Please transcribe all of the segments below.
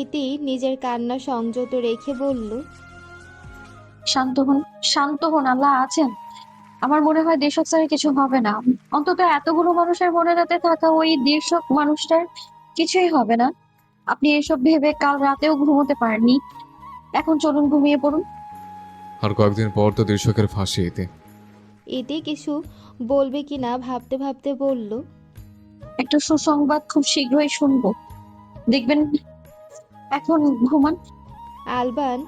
ইতি নিজের কান্না সংযত রেখে বলল, শান্ত হন, শান্ত হন, আল্লাহ আছেন। আমার মনে হয় দেশক স্যারের কিছু হবে না। অন্তত এতগুলো মানুষের মনে রাতে থাকা ওই দেশক মানুষটার কিছুই হবে না। আপনি এসব ভেবে কাল রাতেও ঘুমোতে পারেননি। এখন চলুন ঘুমিয়ে পড়ুন। আর কয়েকদিন পর তো দৃশ্যকের ফাঁসি এতে। ইতি কিছু বলবে কিনা ভাবতে ভাবতে বলল, একটা সুসংবাদ খুব শীঘ্রই শুনবো, দেখবেন। এখন ঘুমান। আলবান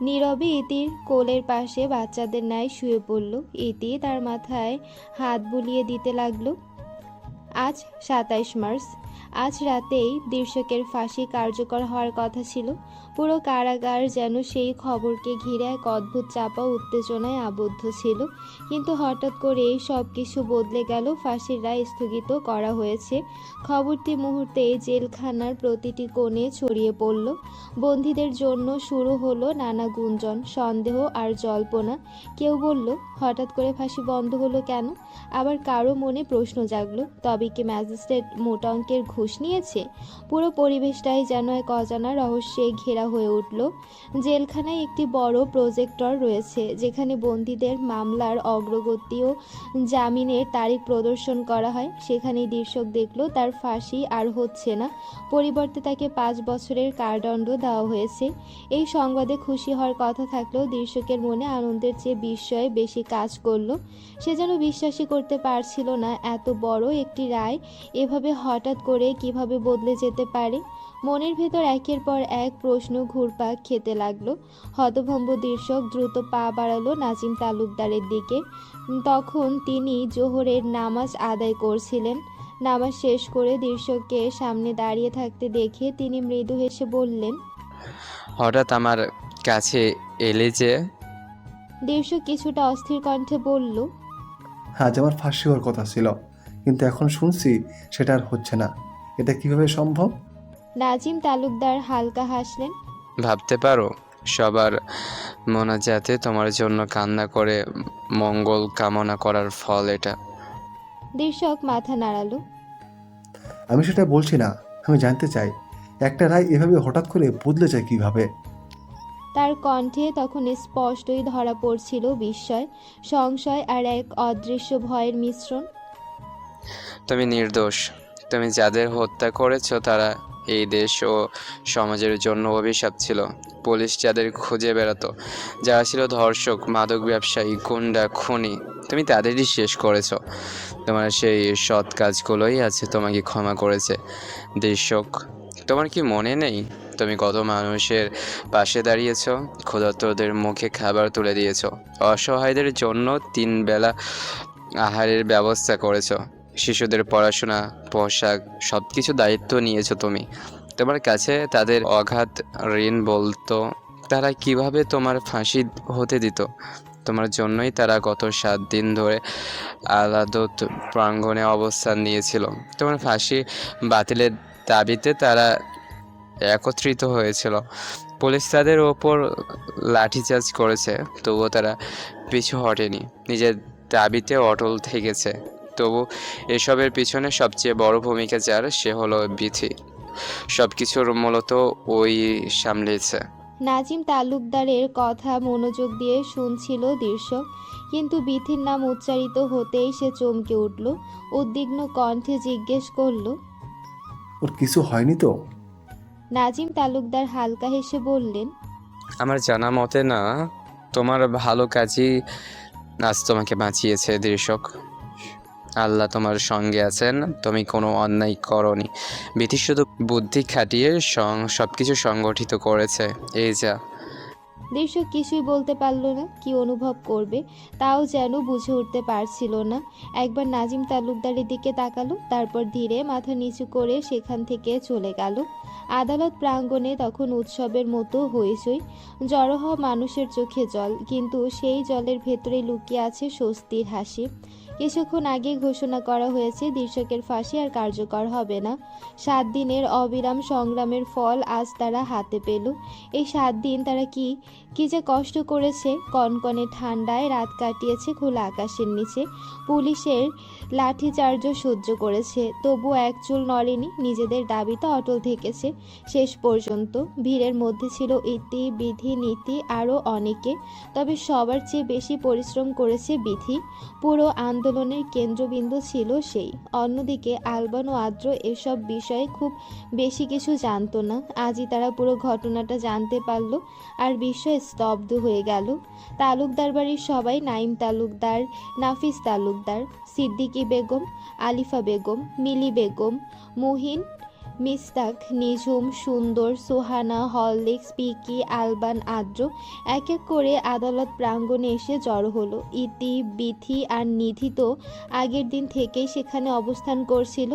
নীরবে ইতির কোলের পাশে বাচ্চাদের ন্যায় শুয়ে পড়ল। ইতি তার মাথায় হাত বুলিয়ে দিতে লাগলো। আজ ২৭ মার্চ। আজ রাতেই দৃশ্যকের ফাঁসি কার্যকর হওয়ার কথা ছিল। পুরো কারাগার যেন সেই খবরকে ঘিরে এক অদ্ভুত চাপা উত্তেজনায় আবদ্ধ ছিল। কিন্তু হঠাৎ করেই সব কিছু বদলে গেল। ফাঁসির রায় স্থগিত করা হয়েছে। খবরটি মুহূর্তেই জেলখানার প্রতিটি কোণে ছড়িয়ে পড়ল। বন্দীদের জন্য শুরু হলো নানা গুঞ্জন, সন্দেহ আর জল্পনা। কেউ বলল, হঠাৎ করে ফাঁসি বন্ধ হলো কেন? আবার কারো মনে প্রশ্ন জাগলো, তবে কি ম্যাজিস্ট্রেট মোটা অঙ্কের ঘুষ নিয়েছে? পুরো পরিবেশটাই যেন এক অজানা রহস্যে ঘেরা হয়ে উঠল। জেলখানায় একটি বড় প্রজেক্টর রয়েছে, যেখানে বন্দীদের মামলার অগ্রগতি ও জামিনের তারিখ প্রদর্শন করা হয়। সেখানেই দৃশ্যক দেখল তার ফাঁসি আর হচ্ছে না, পরিবর্তে তাকে ৫ বছরের কারাদণ্ড দেওয়া হয়েছে। এই সংবাদে খুশি হওয়ার কথা থাকলেও দৃশ্যকের মনে আনন্দের চেয়ে বিস্ময় বেশি কাজ করলো। সে যেন বিশ্বাসই করতে পারছিল না এত বড় একটি রায় এভাবে হঠাৎ করে কিভাবে বদলে যেতে পারে। মনের ভেতর একের পর এক প্রশ্ন ঘুরপাক খেতে লাগলো। হতভম্ব দৃশ্যক দ্রুত পা বাড়ালো নাজিম তালুকদারের দিকে। তখন তিনি জোহরের নামাজ আদায় করছিলেন। নামাজ শেষ করে দৃশ্যককে সামনে দাঁড়িয়ে থাকতে দেখে তিনি মৃদু হেসে বললেন, হঠাৎ আমার কাছে এলে যে? দৃশ্যক কিছুটা অস্থির কণ্ঠে বলল, আজ আমার ফাঁসি হওয়ার কথা ছিল, কিন্তু এখন শুনছি সেটা আর হচ্ছে না। এটা কিভাবে সম্ভব? নাজিম তালুকদার হালকা হাসলেন। ভাবতে পারো, সবার মোনাজাতে তোমার জন্য কান্না করে মঙ্গল কামনা করার ফল এটা। দৃশ্যক মাথা নাড়ালো। আমি সেটা বলছি না, আমি জানতে চাই একটা রায় এভাবে হঠাৎ করে বদলে যায় কিভাবে? তার কণ্ঠে তখন স্পষ্টই ধরা পড়ছিল বিস্ময়, সংশয় আর এক অদৃশ্য ভয়ের মিশ্রণ। তুমি নির্দোষ। তুমি যাদের হত্যা করেছো তারা এই দেশ ও সমাজের জন্য অভিশাপ ছিল। পুলিশ যাদের খুঁজে বেড়াতো, যারা ছিল ধর্ষক, মাদক ব্যবসায়ী, গুন্ডা, খুনি, তুমি তাদেরই শেষ করেছো। তোমার সেই সৎ কাজগুলোই আছে তোমাকে ক্ষমা করেছে। দৃশ্যক, তোমার কি মনে নেই তুমি কত মানুষের পাশে দাঁড়িয়েছো? ক্ষুধার্তদের মুখে খাবার তুলে দিয়েছো, অসহায়দের জন্য ৩ বেলা আহারের ব্যবস্থা করেছো, শিশুদের পড়াশোনা, পোশাক, সব কিছু দায়িত্ব নিয়েছো তুমি। তোমার কাছে তাদের অগাধ ঋণ বলতো। তারা কিভাবে তোমার ফাঁসি হতে দিত? তোমার জন্যই তারা গত ৭ দিন ধরে আদালত প্রাঙ্গণে অবস্থান নিয়েছিল। তোমার ফাঁসি বাতিলের দাবিতে তারা একত্রিত হয়েছিল। পুলিশ তাদের ওপর লাঠিচার্জ করেছে, তবুও তারা পিছু হটেনি, নিজের দাবিতে অটল থেকেছে। তবু এসবের পিছনে সবচেয়ে বড় ভূমিকা যার, সে হলো বিথি। সব কিছুর মূলত ওই সামলেছে। নাজিম তালুকদারের কথা মনোযোগ দিয়ে শুনছিল দৃশ্যক, কিন্তু বিথির নাম উচ্চারিত হতেই সে চমকে উঠল। উদ্বিগ্ন কণ্ঠে জিজ্ঞেস করল, ওর কিছু হয়নি তো? নাজিম তালুকদার হালকা হেসে বললেন, আমার জানা মতে না। তোমার ভালো কাজই আজ তোমাকে বাঁচিয়েছে দৃশ্যক। আল্লাহ তোমার সঙ্গে আছেন, তুমি কোনো অন্যায় করনি। বিধি শুধু বুদ্ধি খাটিয়ে সব কিছু সংগঠিত করেছে, এই যা। দৃশ্যক কিছুই বলতে পারল না, কি অনুভব করবে তাও যেন বুঝে উঠতে পারছিল না। একবার নাজিম তালুকদারের দিকে তাকালো, তারপর ধীরে মাথা নিচু করে সেখান থেকে চলে গেল। আদালত প্রাঙ্গণে তখন উৎসবের মতো হইচই, জড়ো হওয়া মানুষের চোখে জল, কিন্তু সেই জলের ভেতরে লুকিয়ে আছে স্বস্তির হাসি। কিছুক্ষণ আগে ঘোষণা করা হয়েছে দৃশ্যকের ফাঁসি আর কার্যকর হবে না। 7 দিনের অবিরাম সংগ্রামের ফল আজ তারা হাতে পেল। এই 7 দিন তারা কি যে কষ্ট করেছে। কনকনে ঠান্ডায় রাত কাটিয়েছে খোলা আকাশের নিচে। পুলিশের লাঠিচার্জ সহ্য করেছে, তবুও এক চুল নড়েনি। নিজেদের দাবিতে অটল থেকেছে শেষ পর্যন্ত। ভিড়ের মধ্যে ছিল ইতি, বিধি, নীতি আরও অনেকে, তবে সবার চেয়ে বেশি পরিশ্রম করেছে বিধি। পুরো আন্দোলনের কেন্দ্রবিন্দু ছিল সেই। অন্যদিকে আলবান ও আদ্র এসব বিষয়ে খুব বেশি কিছু জানতো না। আজই তারা পুরো ঘটনাটা জানতে পারল আর বিস্ময়ে স্তব্ধ হয়ে গেল। তালুকদার বাড়ির সবাই, নাইম তালুকদার, নাফিস তালুকদার, সিদ্দিকী বেগম, আলিফা বেগম, মিলি বেগম, মুহিন, মিস্তাক, নিঝুম, সুন্দর, সোহানা, হরলিক্স, পিকি, আলবান, আদ্র এক এক করে আদালত প্রাঙ্গণে এসে জড়ো হলো। ইতি, বিথি আর নিধি তো আগের দিন থেকেই সেখানে অবস্থান করছিল।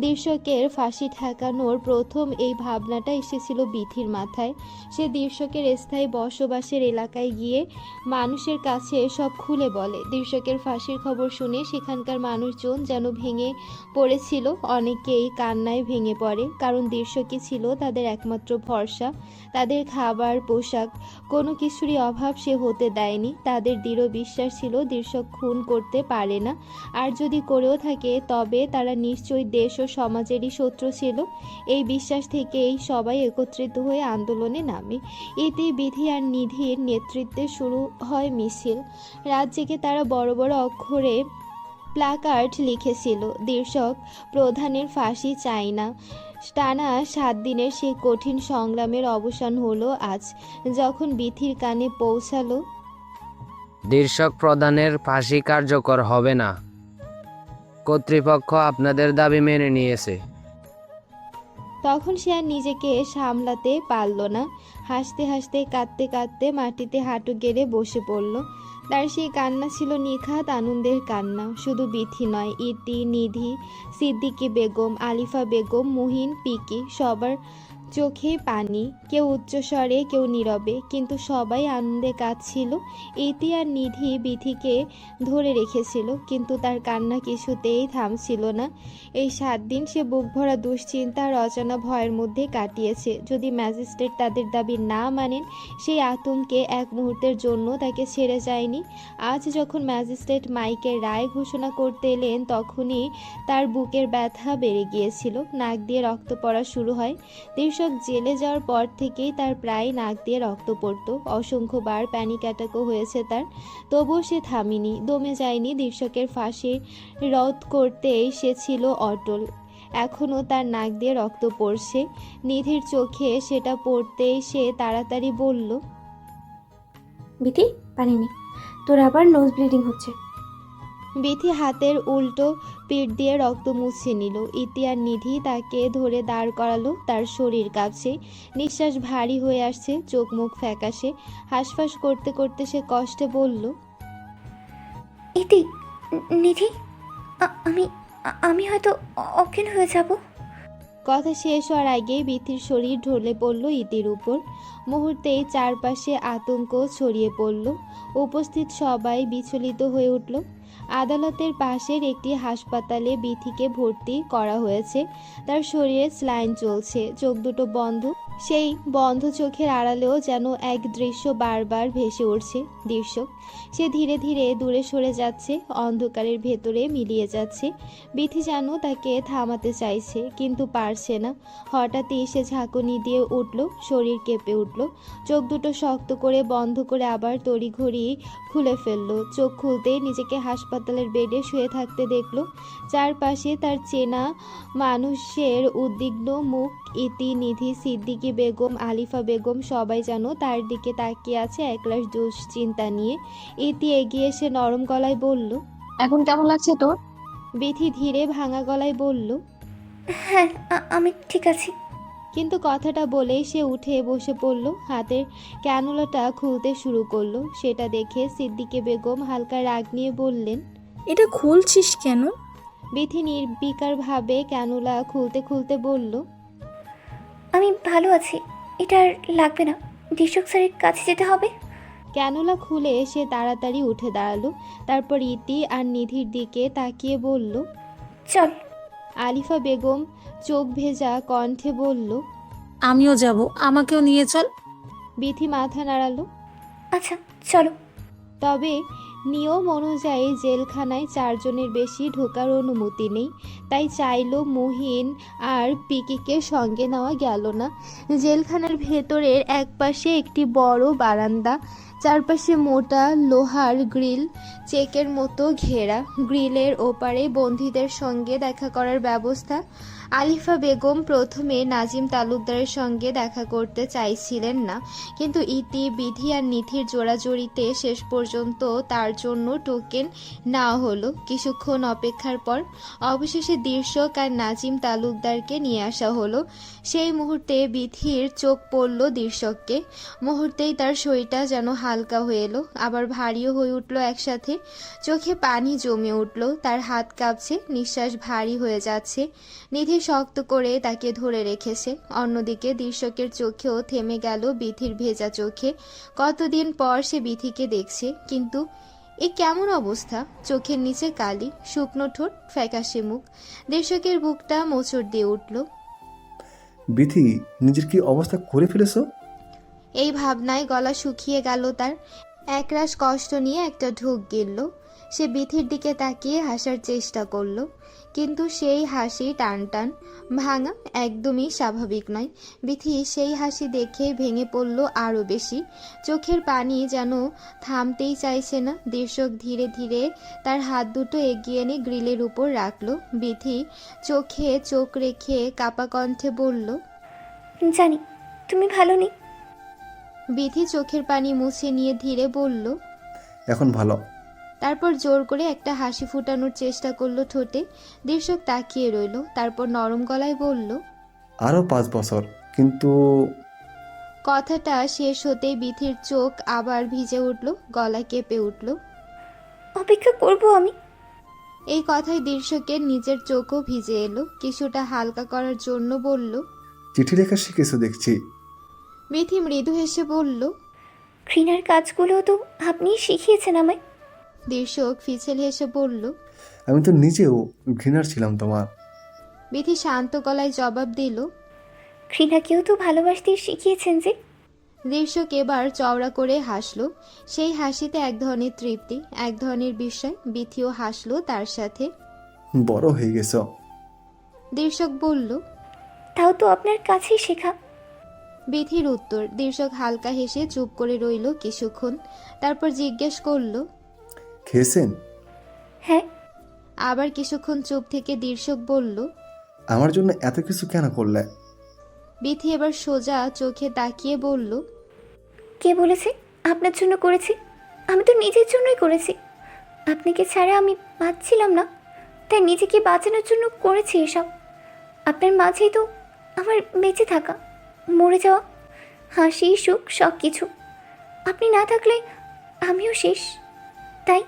দৃশ্যকের ফাঁসি ঠেকানোর প্রথম এই ভাবনাটা এসেছিল বিথির মাথায়। সে দৃশ্যকের স্থায়ী বসবাসের এলাকায় গিয়ে মানুষের কাছে সব খুলে বলে। দৃশ্যকের ফাঁসির খবর শুনে সেখানকার মানুষজন যেন ভেঙে পড়েছিল। অনেকেই কান্নায় ভেঙে পড়ে, কারণ দৃশ্যকই ছিল তাদের একমাত্র ভরসা। তাদের খাবার, পোশাক, কোনো কিছুরই অভাব সে হতে দেয়নি। তাদের দৃঢ় বিশ্বাস ছিল দৃশ্যক খুন করতে পারে না, আর যদি করেও থাকে তবে তারা নিশ্চয়ই দেশ ও সমাজেরই শত্রু ছিল। এই বিশ্বাস থেকেই সবাই একত্রিত হয়ে আন্দোলনে নামে। এতে বিধি আর নিধির নেতৃত্বে শুরু হয় মিছিল। রাত জেগে তারা বড় বড় অক্ষরে প্লাকার্ড লিখেছিল, দৃশ্যক প্রধানের ফাঁসি চাই না। টানা 7 দিনের সেই কঠিন সংগ্রামের অবসান হলো আজ, যখন বিথির কানে পৌঁছালো দৃশ্যক প্রধানের ফাঁসি কার্যকর হবে না। কর্তৃপক্ষ আপনাদের দাবি মেনে নিয়েছে। তখন সে আর নিজেকে সামলাতে পারল না। হাসতে হাসতে, কাঁদতে কাঁদতে মাটিতে হাঁটু গেড়ে বসে পড়ল। তার সেই কান্না ছিল নিখাত আনন্দের কান্না। শুধু বিথি নয়, ইতি, নিধি, সিদ্দিকী বেগম, আলিফা বেগম, মুহিন, পিকি সবার চোখে পানি। কেউ উচ্চস্বরে, কেউ নীরবে, কিন্তু সবাই আনন্দে কাঁদছিল। ইতি আর নিধি বিথিকে ধরে রেখেছিল, কিন্তু তার কান্না কিছুতেই থামছিল না। এই 7 দিন সে বুক ভরা দুশ্চিন্তা আর অজানা ভয়ের মধ্যে কাটিয়েছে। যদি ম্যাজিস্ট্রেট তাদের দাবি না মানেন, সেই আতঙ্কে এক মুহূর্তের জন্য তাকে ছেড়ে যায়নি। আজ যখন ম্যাজিস্ট্রেট মাইকের রায় ঘোষণা করতে এলেন, তখনই তার বুকের ব্যথা বেড়ে গিয়েছিল। নাক দিয়ে রক্ত পড়া শুরু হয়। দৃশ্যক জেলে যাওয়ার পর থেকেই তার প্রায় নাক দিয়ে রক্ত পড়ত। অসংখ্যবার প্যানিক অ্যাটাকও হয়েছে তার, তবুও সে থামেনি, দমে যায়নি। দৃশ্যকের ফাঁসি রদ করতেই সে ছিল অটল। এখনও তার নাক দিয়ে রক্ত পড়ছে। নিধির চোখে সেটা পড়তেই সে তাড়াতাড়ি বলল, বিথি, পানি নে, তোর আবার নোজ ব্লিডিং হচ্ছে। বিথি হাতের উল্টো পিঠ দিয়ে রক্ত মুছে নিল। ইতি আর নিধি তাকে ধরে দাঁড় করালো। তার শরীর কাঁপছে, নিঃশ্বাস ভারী হয়ে আসছে, চোখ মুখ ফ্যাকাশে। হাঁসফাঁস করতে করতে সে কষ্টে বলল, ইতি, নিধি, আমি হয়তো অজ্ঞান হয়ে যাব। কথা শেষ হওয়ার আগেই বিথির শরীর ঢলে পড়ল ইতির উপর। মুহূর্তেই চারপাশে আতঙ্ক ছড়িয়ে পড়ল। উপস্থিত সবাই বিচলিত হয়ে উঠল। আদালতের পাশের একটি হাসপাতালে বিথিকে ভর্তি করা হয়েছে। তার শরীরে স্লাইন চলছে, চোখ দুটো বন্ধ। সেই বন্ধ চোখের আড়ালেও যেন এক দৃশ্য বারবার ভেসে উঠছে। দৃশ্যক, সে ধীরে ধীরে দূরে সরে যাচ্ছে, অন্ধকারের ভেতরে মিলিয়ে যাচ্ছে। বিথি যেন তাকে থামাতে চাইছে, কিন্তু পারছে না। হঠাৎই সে ঝাঁকুনি দিয়ে উঠল, শরীর কেঁপে উঠল। চোখ দুটো শক্ত করে বন্ধ করে আবার তড়িঘড়ি খুলে ফেলল। চোখ খুলতেই নিজেকে হাসপাতালের বেডে শুয়ে থাকতে দেখল। চারপাশে তার চেনা মানুষের উদ্বিগ্ন মুখ। ইতি, নিধি, সিদ্দিকী বেগম, আলিফা বেগম সবাই যেন তার দিকে তাকিয়ে আছে একরাশ দুশ্চিন্তা নিয়ে। ইতি এগিয়ে এসে নরম গলায় বলল, এখন কেমন লাগছে তোর? বিথি ধীরে ভাঙা গলায় বলল, হ্যাঁ, আমি ঠিক আছি। কিন্তু কথাটা বলেই সে উঠে বসে পড়ল। হাতের ক্যানুলাটা খুলতে শুরু করলো। সেটা দেখে সিদ্দিকী বেগম হালকা রাগ নিয়ে বললেন, এটা খুলছিস কেন? বিথি নির্বিকারভাবে ক্যানুলা খুলতে খুলতে বলল, আমি ভালো আছি, এটা আর লাগবে না। দৃশ্যক স্যারের কাছে যেতে হবে। ক্যানোলা খুলে সে তাড়াতাড়ি উঠে দাঁড়ালো। তারপর ইতি আর নিধির দিকে তাকিয়ে বলল। চল। আলিফা বেগম চোখ ভেজা কণ্ঠে বলল। আমিও যাব, আমাকেও নিয়ে চল। বিথি মাথা নাড়ালো। আচ্ছা চলো। তবে নিয়ম অনুযায়ী জেলখানায় 4 জনের বেশি ঢোকার অনুমতি নেই, তাই চাইলেও মুহিন আর পিকিকে সঙ্গে নেওয়া গেল না। জেলখানার ভেতরের একপাশে একটি বড় বারান্দা, চারপাশে মোটা লোহার গ্রিল চেকের মতো ঘেরা। গ্রিলের ওপারে বন্দীদের সঙ্গে দেখা করার ব্যবস্থা। আলিফা বেগম প্রথমে নাজিম তালুকদারের সঙ্গে দেখা করতে চাইছিলেন না, কিন্তু ইতি, বিধি আর নিধির জোড়াজড়িতে শেষ পর্যন্ত তার জন্য টোকেন নেওয়া হলো। কিছুক্ষণ অপেক্ষার পর অবশেষে দীর্শক আর নাজিম তালুকদারকে নিয়ে আসা হলো। সেই মুহূর্তে বিধির চোখ পড়ল দীর্শককে। মুহূর্তেই তার শরীরটা যেন হালকা হয়ে এলো, আবার ভারীও হয়ে উঠল একসাথে। চোখে পানি জমে উঠল, তার হাত কাঁপছে, নিঃশ্বাস ভারী হয়ে যাচ্ছে। নিধি শক্ত করে তাকে ধরে রেখেছে। অন্যদিকে দীর্শকের চোখেও থেমে গেল বিধির ভেজা চোখে। কতদিন পর সে বিধিকে দেখছে, কিন্তু এ কেমন অবস্থা? চোখের নিচে কালি, শুকনো ঠোঁট, ফ্যাকাশে মুখ। দীর্শকের বুকটা মোচড় দিয়ে উঠল। বিথি, নিজের কি অবস্থা করে ফেলেছো? এই ভাবনায় গলা শুকিয়ে গেল তার। একরাশ কষ্ট নিয়ে একটা ঢোক গিলল। সে বিথির দিকে তাকিয়ে হাসার চেষ্টা করলো, কিন্তু সেই হাসি টান টান, ভাঙা, একদমই স্বাভাবিক নয়। বিথি সেই হাসি দেখে ভেঙে পড়ল আরও বেশি। চোখের পানি যেন থামতেই চাইছে না। দীর্শক ধীরে ধীরে তার হাত দুটো এগিয়ে এনে গ্রিলের উপর রাখলো। বিথি চোখে চোখ রেখে কাপা কণ্ঠে বলল। জানি তুমি ভালো নেই। বিথি চোখের পানি মুছে নিয়ে ধীরে বলল। এখন ভালো। তারপর জোর করে একটা হাসি ফুটানোর চেষ্টা করলো ঠোঁটে। দীর্শক তাকিয়ে রইল, তারপর নরম গলায় বলল। আরও 5 বছর, কিন্তু কথাটা শেষ হতেই বিথির চোখ আবার ভিজে উঠল, গলা কেঁপে উঠল। অপেক্ষা করব আমি। এই কথায় দীর্শকের নিজের চোখও ভিজে এলো। কিছুটা হালকা করার জন্য বলল। চিঠি লেখা শিখেছো দেখছি। বিথি মৃদু হেসে বলল। ঘৃণার কাজগুলো তো আপনিই শিখিয়েছেন আমায়। দীর্শক ফিছেল হেসে বলল। আমি তো নিজেও ঘৃণার ছিলাম তোমার। বিথি শান্ত গলায় জবাব দিল। ঘৃণাকেও তো ভালোবাসতে শিখিয়েছেন যে। দীর্শক এবার চওড়া করে হাসলো। সেই হাসিতে এক ধরনের তৃপ্তি, এক ধরনের বিস্ময়। বিথিও হাসলো তার সাথে। বড় হয়ে গেছো। দীর্শক বলল। তাও তো আপনার কাছেই শেখা। বিথির উত্তর। দীর্শক হালকা হেসে চুপ করে রইল কিছুক্ষণ, তারপর জিজ্ঞেস করল। খেয়েছেন? হ্যাঁ। আবার কিছুক্ষণ চুপ থেকে দীর্শক বলল। আমার জন্য এত কিছু কেন করলে? বিথি এবার সোজা চোখে তাকিয়ে বলল। কে বলেছে আপনার জন্য করেছি? আমি তো নিজের জন্যই করেছি। আপনাকে ছাড়া আমি বাঁচছিলাম না, তাই নিজেকে বাঁচানোর জন্য করেছি এসব। আপনার মাঝেই তো আমার বেঁচে থাকা, মরে যাওয়া, হাসি, সুখ, সব কিছু। আপনি না থাকলে আমিও শেষ। তাই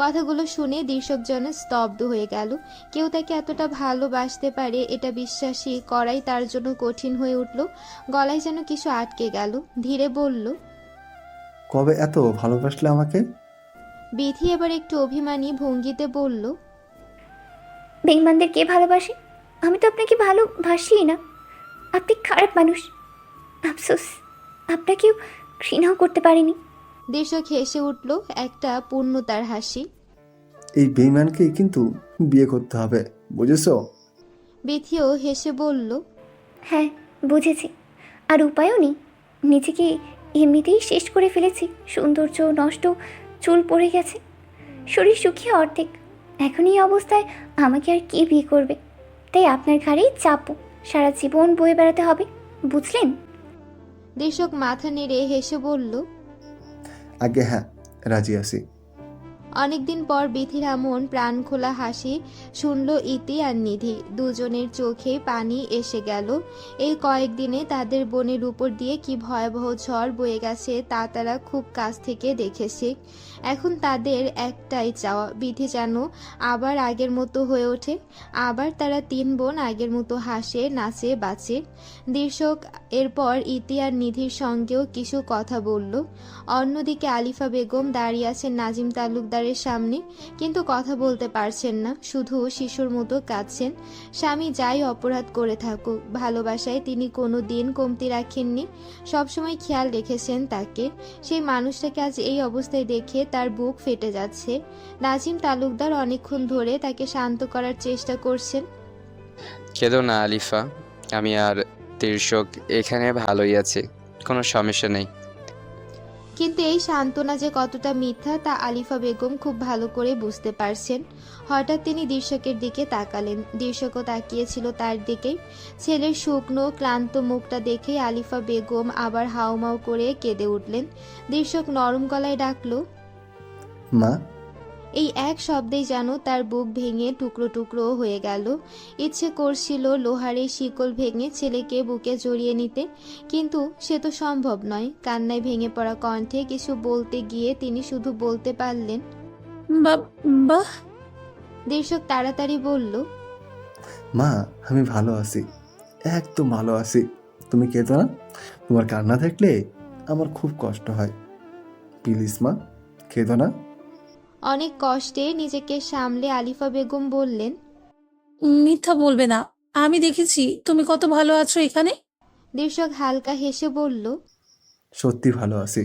কথাগুলো শুনে দীর্শক যেন স্তব্ধ হয়ে গেল। কেউ তাকে এতটা ভালোবাসতে পারে এটা বিশ্বাসই করাই তার জন্য কঠিন হয়ে উঠল। গলায় যেন কিছু আটকে গেল। ধীরে বলল। কবে এত ভালোবাসলে আমাকে? বিথি এবার একটু অভিমানী ভঙ্গিতে বলল। বেঈমানদের কে ভালোবাসে? আমি তো আপনাকে ভালোবাসিই না। আপনি খারাপ মানুষ। আফসোস, আপনাকেও ঘৃণাও করতে পারিনি। দীর্শক হেসে উঠল, একটা পূর্ণতার হাসি। এই বেইমানকেই কিন্তু বিয়ে করতে হবে, বুঝেছো? বিথিও হেসে বলল। হ্যাঁ বুঝেছি, আর উপায়ও নেই। নিজেকে এমনিতেই শেষ করে ফেলেছি। সৌন্দর্য নষ্ট, চুল পড়ে গেছে, শরীর শুকিয়ে অর্ধেক। এখন এই অবস্থায় আমাকে আর কে বিয়ে করবে? তাই আপনার ঘাড়েই চাপও, সারা জীবন বয়ে বেড়াতে হবে, বুঝলেন? দীর্শক মাথা নেড়ে হেসে বলল। আগে হ্যাঁ, রাজি আছি। অনেকদিন পর বিথির এমন প্রাণ খোলা হাসি শুনল ইতি আর নিধি। দুজনের চোখে পানি এসে গেল। এই কয়েকদিনে তাদের বনের উপর দিয়ে কি ভয়াবহ ঝড় বয়ে গেছে তা তারা খুব কাছ থেকে দেখেছে। এখন তাদের একটাই চাওয়া, বিধি যেন আবার আগের মতো হয়ে ওঠে, আবার তারা 3 বোন আগের মতো হাসে, নাচে, বাঁচে। দৃশ্যক এরপর ইতি আর নিধির সঙ্গেও কিছু কথা বলল। অন্যদিকে আলিফা বেগম দাঁড়িয়ে আছেন নাজিম তালুকদারের সামনে, কিন্তু কথা বলতে পারছেন না, শুধু শিশুর মতো কাঁদছেন। স্বামী যাই অপরাধ করে থাকুক, ভালোবাসায় তিনি কোনো দিন কমতি রাখেননি, সবসময় খেয়াল রেখেছেন তাকে। সেই মানুষটাকে আজ এই অবস্থায় দেখে তার বুক ফেটে যাচ্ছে। নাজিম তালুকদার অনেকক্ষণ ধরে তাকে শান্ত করার চেষ্টা করছেন। কেঁদো না আলিফা, আমি আর তির্যক এখানে ভালোই আছি, কোনো সমস্যা নেই। কিন্তু এই সান্ত্বনা যে কতটা মিথ্যা তা আলিফা বেগম খুব ভালো করে বুঝতে পারছেন। হঠাৎ তিনি দৃশ্যকের দিকে তাকালেন, দৃশ্যকও তাকিয়েছিল তার দিকেই। ছেলের শুকনো ক্লান্ত মুখটা দেখে আলিফা বেগম আবার হাউমাউ করে কেঁদে উঠলেন। দৃশ্যক নরম গলায় ডাকলো, মা। এই এক শব্দেই যেন তার বুক ভেঙে টুকরো টুকরো হয়ে গেল। ইচ্ছে করছিল লোহারের শিকল ভেঙে ছেলেকে বুকে জড়িয়ে নিতে, কিন্তু সে তো সম্ভব নয়। কান্নায় ভেঙে পড়া কণ্ঠে কিছু বলতে গিয়ে তিনি শুধু বলতে পারলেন, বাবা। দৃশ্যক তাড়াতাড়ি বলল, মা, আমি ভালো আছি, একদম ভালো আছি। তুমি কেঁদো না, তোমার কান্না দেখলে আমার খুব কষ্ট হয়। প্লিজ মা, কেঁদো না। অনেক কষ্টে নিজেকে সামলে আলিফা বেগম বললেন, মিথ্যা বলবে না, আমি দেখেছি তুমি কত ভালো আছো এখানে। দৃশ্যক হালকা হেসে বলল, সত্যি ভালো আছি।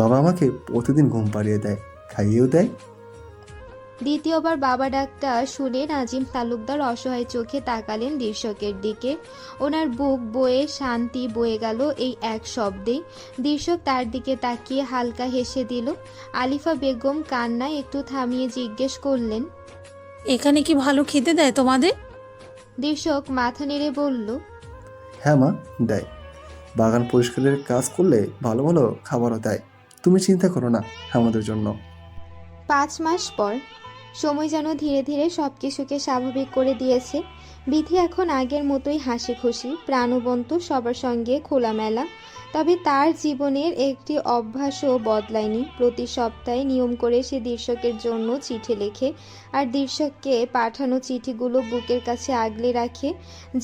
বাবা আমাকে প্রতিদিন ঘুম পাড়িয়ে দেয়, খাইয়েও দেয়। দ্বিতীয়বার বাবা ডাকটা শুনে নাজিম তালুকদার অসহায় চোখে তাকালেন দৃশ্যকের দিকে। ওনার বুক বয়ে শান্তি বয়ে গেল এই এক শব্দেই। দৃশ্যক তার দিকে তাকিয়ে হালকা হেসে দিল। আলিফা বেগম কান্নায় একটু থামিয়ে জিজ্ঞেস করলেন, এখানে কি ভালো খেতে দেয় তোমাদের? দৃশ্যক মাথা নেড়ে বলল, হ্যাঁ মা, দেয়। বাগান পরিষ্কারের কাজ করলে ভালো ভালো খাবারও দেয়। তুমি চিন্তা করো না আমাদের জন্য। 5 মাস পর সময় যেন ধীরে ধীরে সব কিছুকে স্বাভাবিক করে দিয়েছে। বিধি এখন আগের মতোই হাসি খুশি, প্রাণবন্ত, সবার সঙ্গে খোলামেলা। তবে তার জীবনের একটি অভ্যাসও বদলায়নি। প্রতি সপ্তাহে নিয়ম করে সে দৃশ্যকের জন্য চিঠি লেখে, আর দৃশ্যককে পাঠানো চিঠিগুলো বুকের কাছে আগলে রাখে।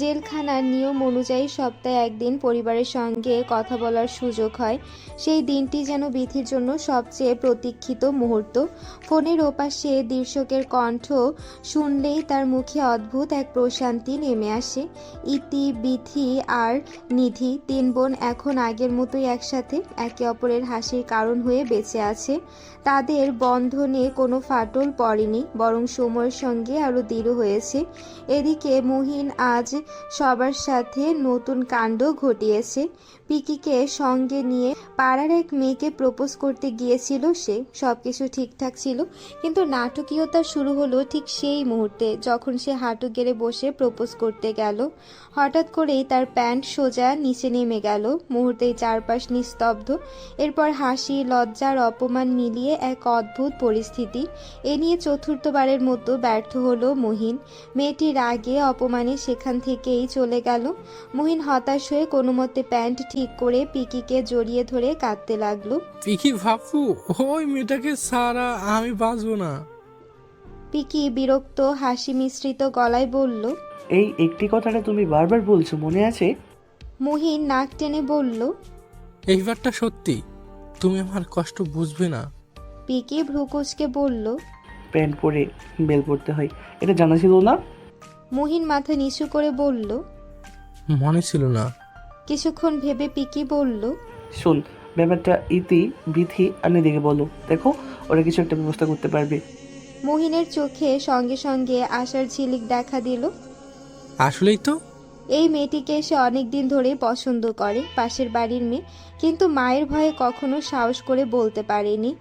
জেলখানার নিয়ম অনুযায়ী সপ্তাহে একদিন পরিবারের সঙ্গে কথা বলার সুযোগ হয়। সেই দিনটি যেন বিধির জন্য সবচেয়ে প্রতীক্ষিত মুহূর্ত। ফোনের ওপাশে দৃশ্যকের কণ্ঠ শুনলেই তার মুখে অদ্ভুত এক প্রশান্তি নেমে আসে। ইতি, বিধি আর নিধি 3 বোন এখন আগের মতোই একসাথে, একে অপরের হাসির কারণ হয়ে বেঁচে আছে। তাদের বন্ধনে কোনো ফাটল পড়েনি, বরং সময়ের সঙ্গে আরও দৃঢ় হয়েছে। এদিকে মুহিন আজ সবার সাথে নতুন কাণ্ড ঘটিয়েছে। পিকিকে সঙ্গে নিয়ে পাড়ার এক মেয়েকে প্রপোজ করতে গিয়েছিল সে। সবকিছু ঠিকঠাক ছিল, কিন্তু নাটকীয়তা শুরু হলো ঠিক সেই মুহূর্তে যখন সে হাঁটু গেড়ে বসে প্রপোজ করতে গেল। হঠাৎ করেই তার প্যান্ট সোজা নিচে নেমে গেল। মুহূর্তেই চারপাশ নিস্তব্ধ। এরপর হাসি, লজ্জা আর অপমান মিলিয়ে এক অদ্ভুত পরিস্থিতি। এ নিয়ে চতুর্থবারের মতো ব্যর্থ হলো মুহিন। মেয়েটি রাগে অপমানে সেখান থেকেই চলে গেল। মুহিন হতাশ হয়ে কোনো মতে প্যান্ট ঠিক করে পিকিকে জড়িয়ে ধরে কাঁদতে লাগলো। পিকি ভাবু, ওই মেয়েটাকে ছাড়া আমি বাঁচবো না। পিকি বিরক্ত হাসি মিশ্রিত গলায় বলল, এই একটি কথাটা তুমি বারবার বলছো, মনে আছে? মুহিন নাক টেনে বলল, এইবারটা সত্যি, তুমি আমার কষ্ট বুঝবে না। পিকি ভ্রুকুচকে বলল, প্যান্ট পরে বেল পড়তে হয়, এটা জানা ছিল না? মুহিন মাথা নিচু করে বলল, মনে ছিল না। কিছুক্ষণ ভেবে পিকি বলল, শোন, ব্যাপারটা ইতি, বিধি আর নিদিকে বলো, দেখো ওরা কিছু একটা ব্যবস্থা করতে পারবে। মুহিনের চোখে সঙ্গে সঙ্গে আশার ঝিলিক দেখা দিল। আসলেই তো, এই মেয়েটিকে সে অনেক দিন ধরেই পছন্দ করে, পাশের বাড়ির মেয়ে, কিন্তু মায়ের ভয়ে কখনো সাহস করে বলতে পারেনি।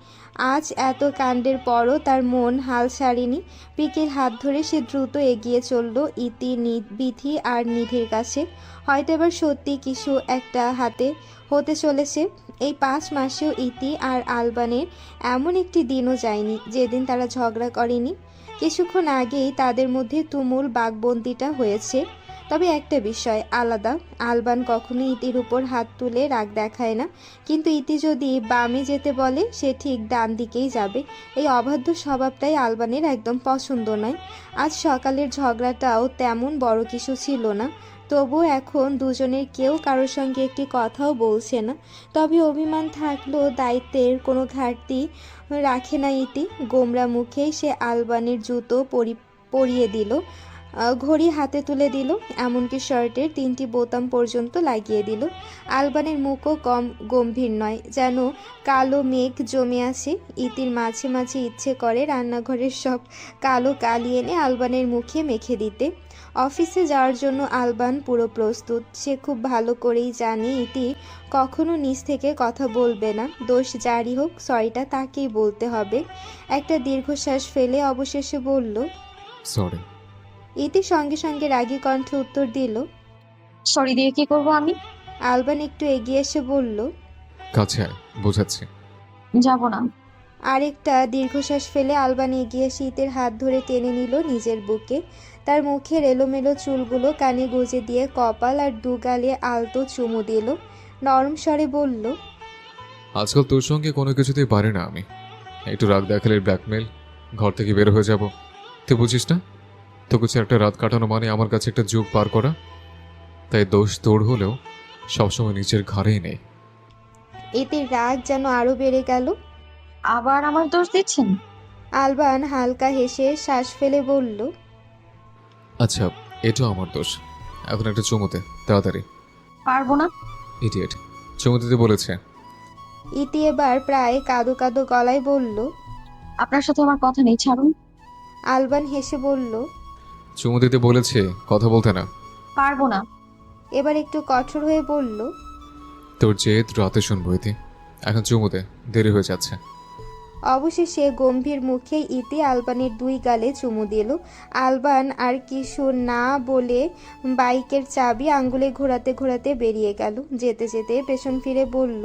আজ এত কাণ্ডের পরও তার মন হাল ছাড়েনি। পিকির হাত ধরে সে দ্রুত এগিয়ে চলল ইতি, বিধি আর নিধির কাছে। হয়তো এবার সত্যি কিছু একটা হাতে হতে চলেছে। এই 5 মাসেও ইতি আর আলবানের এমন একটি দিনও যায়নি যেদিন তারা ঝগড়া করেনি। কিছুক্ষণ আগেই তাদের মধ্যে তুমুল বাকবন্দিটা হয়েছে। তবে একটা বিষয় আলাদা, আলবান কখনো ইতির উপর হাত তুলে রাগ দেখায় না, কিন্তু ইতি যদি বামে যেতে বলে সে ঠিক ডান দিকেই যাবে। এই অবাধ্য স্বভাবটাই আলবানের একদম পছন্দ নয়। আজ সকালের ঝগড়াটাও তেমন বড় কিছু ছিল না, তবু এখন দুজনের কেউ কারোর সঙ্গে একটি কথাও বলছে না। তবে অভিমান থাকলেও দায়িত্বের কোনো ঘাটতি রাখে না ইতি। গোমরা মুখেই সে আলবানের জুতো পরিয়ে দিল, ঘড়ি হাতে তুলে দিল, এমনকি শার্টের 3টি বোতাম পর্যন্ত লাগিয়ে দিল। আলবানের মুখও কম গম্ভীর নয়, যেন কালো মেঘ জমে আসে। ইতির মাঝে মাঝে ইচ্ছে করে রান্নাঘরের সব কালো কালি এনে আলবানের মুখে মেখে দিতে। অফিসে যাওয়ার জন্য আলবান পুরো প্রস্তুত। সে খুব ভালো করেই জানে ইতি কখনো নিজ থেকে কথা বলবে না, দোষ যারই হোক সরিটা তাকেই বলতে হবে। একটা দীর্ঘশ্বাস ফেলে অবশেষে বলল, সরি। ইতি সঙ্গে সঙ্গে রাগী কণ্ঠে উত্তর দিল। সরি দিয়ে কি করব আমি? আলবান একটু এগিয়ে এসে বলল, কাছে আয়, বোঝাচ্ছি। যাব না। আরেকটা দীর্ঘশ্বাস ফেলে আলবান এগিয়ে এসে ইতির হাত ধরে টেনে নিল নিজের বুকে। তার মুখের এলোমেলো চুলগুলো কানে গুজে দিয়ে কপাল আর দুগালে আলতো চুমু দিল। নরম স্বরে বলল, আজকাল তোর সঙ্গে কোনো কিছুতেই পারি না আমি। একটু রাগ দেখালে ব্ল্যাকমেল, ঘর থেকে বের হয়ে যাব। তুই বুঝিস না, তো কিছু একটা রাত কাটানো মানে আমার কাছে একটা যুগ পার করা। তাই দোষ তোর হলেও সবসময় নিচের ঘাড়েই নেই। ইতির রাগ যেন আরো বেড়ে গেল। আবার আমার দোষ দিচ্ছেন? আলবান হালকা হেসে শ্বাস ফেলে বলল, আচ্ছা, এটাও আমার দোষ। এখন একটা চুমুতে, তাড়াতাড়ি। পারবো না। ইডিয়েট, চুমু দিতে বলেছে। ইতি এবার প্রায় কাঁদো কাঁদো গলায় বলল। আপনার সাথে আমার কথা নেই, ছাড়ুন। আলবান হেসে বলল, চুমু দিতে বলেছে, কথা বলতে না। পারবো না। এবার একটু কঠোর হয়ে বলল, তোর জেদ রাতে শুনবো ইতি, এখন চুমুতে, দেরি হয়ে যাচ্ছে। অবশেষে গম্ভীর মুখে ইতি আলবানের 2 গালে চুমু দিল। আলবান আর কিছু না বলে বাইকের চাবি আঙ্গুলে ঘোরাতে ঘোরাতে বেরিয়ে গেল। যেতে যেতে পেছন ফিরে বলল,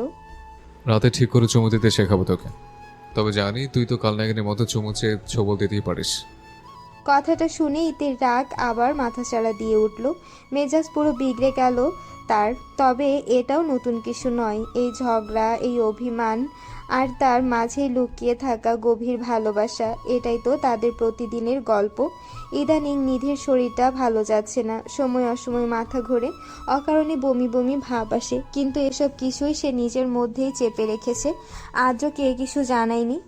রাতে ঠিক করে চুমু দিতে শেখাবো তোকে। তবে জানি তুই তো কালনাগিনীর মতো চুমু চেয়ে ছবল দিতেই পারিস। কথাটা শুনে ইতির রাগ আবার মাথাচাড়া দিয়ে উঠল। মেজাজ পুরো বিগড়ে গেল তার। তবে এটাও নতুন কিছু নয়, এই ঝগড়া, এই অভিমান আর তার মাঝে লুকিয়ে থাকা গভীর ভালোবাসা, এটাই তো তাদের প্রতিদিনের গল্প। ইদানিং নিধির শরীরটা ভালো যাচ্ছে না, সময় অসময় মাথা ঘোরে, অকারণে বমি বমি ভাব আসে, কিন্তু এসব কিছুই সে নিজের মধ্যেই চেপে রেখেছে। আদ্রকে কিছু জানায়নি,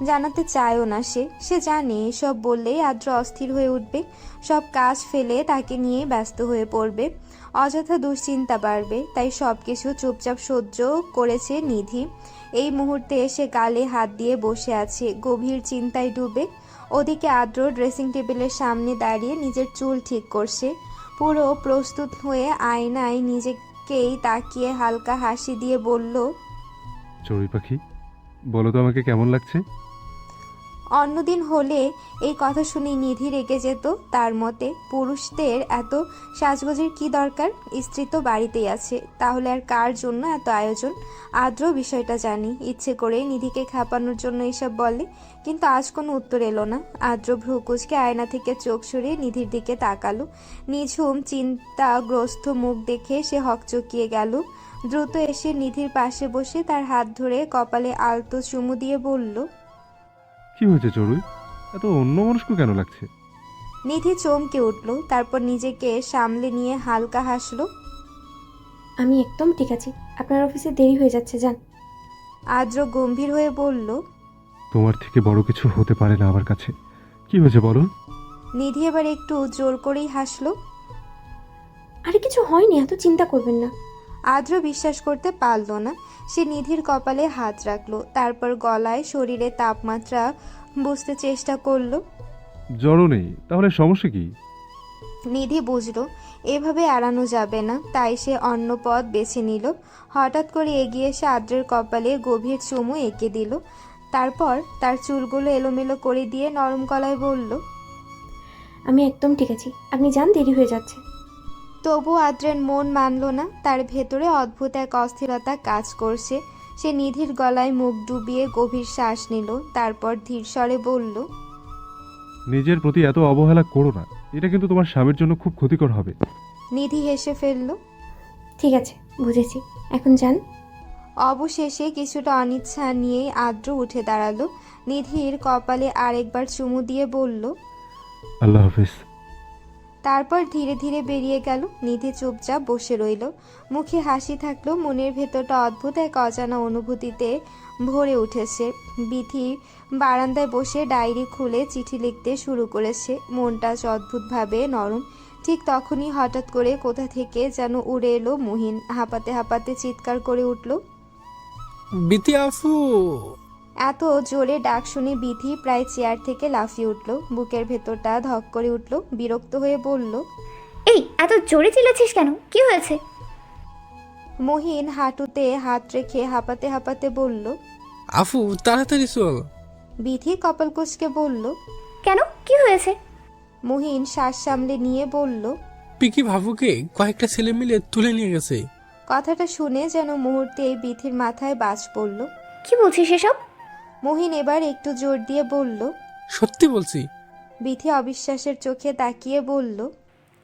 জানাতে চায়ও না। সে জানে এসব বললেই আদ্র অস্থির হয়ে উঠবে, সব কাজ ফেলে তাকে নিয়ে ব্যস্ত হয়ে পড়বে, অযথা দুশ্চিন্তা বাড়বে। তাই সব কিছু চুপচাপ সহ্য করেছে নিধি। এই মুহূর্তে সে গালে হাত দিয়ে বসে আছে, গভীর চিন্তায় ডুবে। ওদিকে আদ্র ড্রেসিং টেবিলের সামনে দাঁড়িয়ে নিজের চুল ঠিক করছে, পুরো প্রস্তুত হয়ে আয়নায় নিজেকেই তাকিয়ে হালকা হাসি দিয়ে বলল, চড়ুই পাখি, বলো তো আমাকে কেমন লাগছে? অন্যদিন হলে এই কথা শুনে নিধি রেগে যেত। তার মতে পুরুষদের এত সাজগোজের কি দরকার, স্ত্রী তো বাড়িতেই আছে, তাহলে আর কার জন্য এত আয়োজন। আদ্র বিষয়টা জানি, ইচ্ছে করে নিধিকে খাপানোর জন্য এসব বলে, কিন্তু আজ কোনো উত্তর এলো না। আদ্র ভ্রুকুচকে আয়না থেকে চোখ সরিয়ে নিধির দিকে তাকালো। নিঝুম চিন্তাগ্রস্ত মুখ দেখে সে হকচকিয়ে গেল। দ্রুত এসে নিধির পাশে বসে তার হাত ধরে কপালে আলতো চুমু দিয়ে বলল, কি হয়েছে চড়ুই, এত অন্যমনস্ক কেন লাগছে? নিধি চমকে উঠল, তারপর নিজেকে সামলে নিয়ে হালকা হাসলো। আমি একদম ঠিক আছি, আপনার অফিসে দেরি হয়ে যাচ্ছে, যান। আদ্র গম্ভীর হয়ে বলল। তোমার থেকে বড় কিছু হতে পারে না আমার কাছে। কি হয়েছে বলো? নিধি এবার একটু জোর করেই হাসলো। আরে কিছু হয়নি, এত চিন্তা করবেন না। আদ্র বিশ্বাস করতে পারল না। সে নিধির কপালে হাত রাখলো, তারপর গলায় শরীরে তাপমাত্রা বুঝতে চেষ্টা করলো। জ্বরও নেই, তাহলে সমস্যা কি? নিধি বুঝলো এভাবে এড়ানো যাবে না, তাই সে অন্য পথ বেছে নিল। হঠাৎ করে এগিয়ে এসে আদ্রের কপালে গভীর চুমু এঁকে দিল, তারপর তার চুলগুলো এলোমেলো করে দিয়ে নরম গলায় বলল, আমি একদম ঠিক আছি, আপনি যান, দেরি হয়ে যাচ্ছে। তবু আদ্রের মন মানল না, তার ভেতরে অদ্ভুত এক অস্থিরতা কাজ করছে। সে নিধির গলায় মুখ ডুবিয়ে গভীর শ্বাস নিল, তারপর ধীর স্বরে বলল, নিজের প্রতি এত অবহেলা করো না, এটা কিন্তু তোমার স্বামীর জন্য খুব ক্ষতিকর হবে। নিধি হেসে ফেলল। ঠিক আছে, বুঝেছি, এখন যান। অবশেষে কিছুটা অনিচ্ছা নিয়েই আদ্র উঠে দাঁড়ালো। নিধির কপালে আরেকবার চুমু দিয়ে বলল, আল্লাহ হাফিজ। তারপর ধীরে ধীরে বেরিয়ে গেল। নিধি চুপচাপ বসে রইল। মুখে হাসি থাকলেও মনের ভেতরটা অদ্ভুত এক অজানা অনুভূতিতে ভরে উঠেছে। বিথি বারান্দায় বসে ডায়েরি খুলে চিঠি লিখতে শুরু করেছে। মনটা আজ অদ্ভুতভাবে নরম। ঠিক তখনই হঠাৎ করে কোথা থেকে যেন উড়ে এলো মুহিন। হাঁপাতে হাঁপাতে চিৎকার করে উঠল। বিতি আফু! এত জোরে ডাক শুনে বিথি প্রায় চেয়ার থেকে লাফিয়ে উঠল। বুকের ভেতরটা ধক করে উঠল। বিরক্ত হয়ে বলল, এই এত জোরে চিল্লাচ্ছিস কেন? কি হয়েছে? মুহিন হাঁটুতে হাত রেখে হাঁপাতে হাঁপাতে বলল। আফু, তাড়াতাড়ি চল। বিথি কপাল কুঁচকে বলল। কেন, কি হয়েছে? মুহিন শ্বাস সামলে নিয়ে বলল। পিকি ভাবুকে কয়েকটা ছেলে মিলে তুলে নিয়ে গেছে। কথাটা শুনে যেন মুহূর্তেই বিথির মাথায় বাজ পড়ল। কি বলছিস এসব? মুহিন এবার একটু জোর দিয়ে বলল। সত্যি বলছি। বিথি অবিশ্বাসের চোখে তাকিয়ে বলল,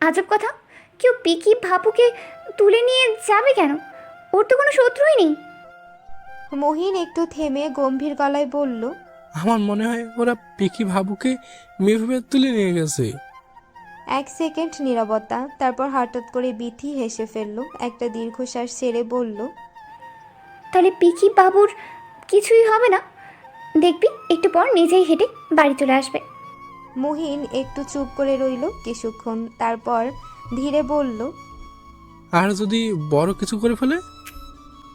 আজব কথা, কেউ পিকি ভাপুকে তুলে নিয়ে যাবে কেন? ওর তো কোনো শত্রুই নেই। মুহিন একটু থেমে গম্ভীর গলায় বলল, আমার মনে হয় ওরা পিকি ভাবুকে মেয়ে তুলে নিয়ে গেছে। এক সেকেন্ড নীরবতা। তারপর হঠাৎ করে বিথি হেসে ফেলল। একটা দীর্ঘশ্বাস ছেড়ে বলল, তাহলে পিকি বাবুর কিছুই হবে না, দেখবি একটু পর নিজেই হেঁটে বাড়ি চলে আসবে। মুহিন একটু চুপ করে রইল কিছুক্ষণ। তারপর ধীরে বলল, আর যদি বড় কিছু করে ফেলে?